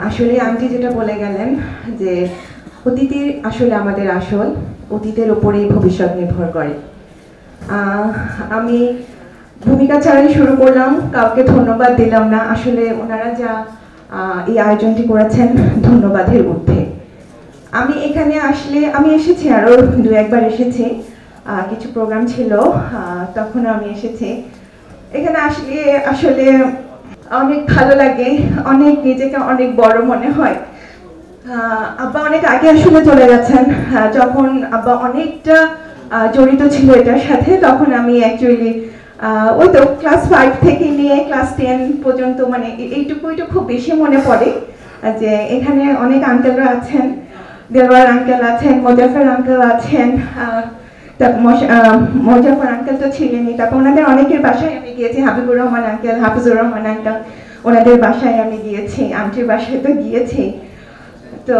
আসলে আন্টি যেটা বলে গেলেন যে অতীতের আসলে আমাদের আসল, অতীতের উপরেই ভবিষ্যৎ নির্ভর করে। আমি ভূমিকা ছাড়াই শুরু করলাম, কাউকে ধন্যবাদ দিলাম না। আসলে ওনারা যা এই আয়োজনটি করেছেন ধন্যবাদের ঊর্ধ্বে। আমি এখানে আসলে আমি এসেছি, আরও দু একবার এসেছি, কিছু প্রোগ্রাম ছিল তখন আমি এসেছি। এখানে আসলে আসলে অনেক ভালো লাগে, অনেক নিজেকে অনেক বড় মনে হয়। আব্বা অনেক আগে আসলে চলে গেছেন, যখন আব্বা অনেকটা জড়িত ছিল এটার সাথে, তখন আমি অ্যাকচুয়ালি ওই তো ক্লাস 5 থেকে নিয়ে ক্লাস 10 পর্যন্ত, মানে এইটুকুইটা খুব বেশি মনে পড়ে যে এখানে অনেক আঙ্কেলরা আছেন, দেওয়ার আঙ্কেল আছেন, মোজাফর আঙ্কেল আছেন, মোজাফর আঙ্কেল তো ছিলেনই। তারপর ওনাদের অনেকের বাসায় আমি গিয়েছি, হাবিবুর রহমান আঙ্কেল, হাফিজুর রহমান আঙ্কেল, ওনাদের বাসায় আমি গিয়েছি, আন্টির বাসায় তো গিয়েছি। তো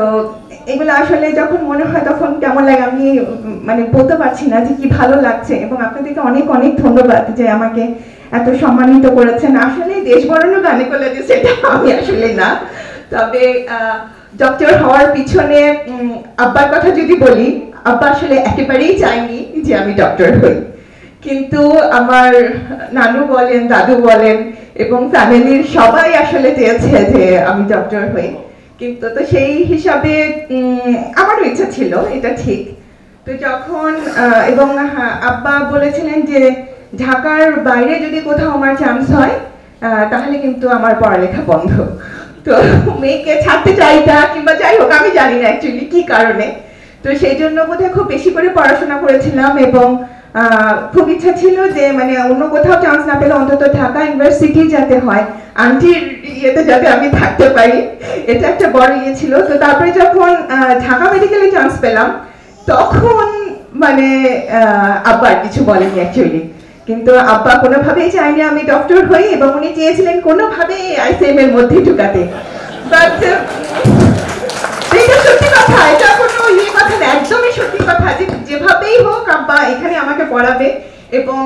এগুলো আসলে যখন মনে হয় তখন কেমন লাগে আমি মানে বলতে পারছি না যে কি ভালো লাগছে। এবং আপনাদেরকে অনেক অনেক ধন্যবাদ যে আমাকে এত সম্মানিত করেছেন। আসলে দেশ বরণ্য গাইনোকোলজিস্ট সেটা আমি আসলে না, তবে ডক্টর হওয়ার পিছনে আব্বার কথা যদি বলি, আব্বা আসলে একেবারেই চাইনি যে আমি ডক্টর হই, কিন্তু আমার নানু বলেন, দাদু বলেন এবং ফ্যামিলির সবাই আসলে চেয়েছে যে আমি ডক্টর হই। কিন্তু তো সেই হিসাবে আমারও ইচ্ছা ছিল, এটা ঠিক। তো যখন এবং আব্বা বলেছিলেন যে ঢাকার বাইরে যদি কোথাও আমার চান্স হয় তাহলে কিন্তু আমার পড়ালেখা বন্ধ। তো মেয়েকে ছাড়তে চাই না, কিংবা যাই হোক আমি জানি না অ্যাকচুয়ালি কি কারণে। তো সেই জন্য বোধহয় খুব বেশি করে পড়াশোনা করেছিলাম এবং খুব ইচ্ছা ছিল যে মানে অন্য কোথাও চান্স না পেলে অন্তত ঢাকা ইউনিভার্সিটি যাতে হয়, আন্টির ইয়েতে যাতে আমি থাকতে পারি, এটা একটা বড় ইয়ে ছিল। তো তারপরে যখন ঢাকা মেডিকেলে চান্স পেলাম তখন মানে আব্বা আর কিছু বলেনি অ্যাকচুয়ালি, কিন্তু আব্বা কোনোভাবেই চায়নি আমি ডক্টর হই এবং উনি চেয়েছিলেন কোনোভাবেই আইসিএম এর মধ্যে ঢুকাতে। বাট এটা সত্যি কথা, এটা কোনো ইয়ে কথা না, একদমই সত্যি কথা যে যেভাবেই হোক আব্বা এখানে আমাকে পড়াবে। এবং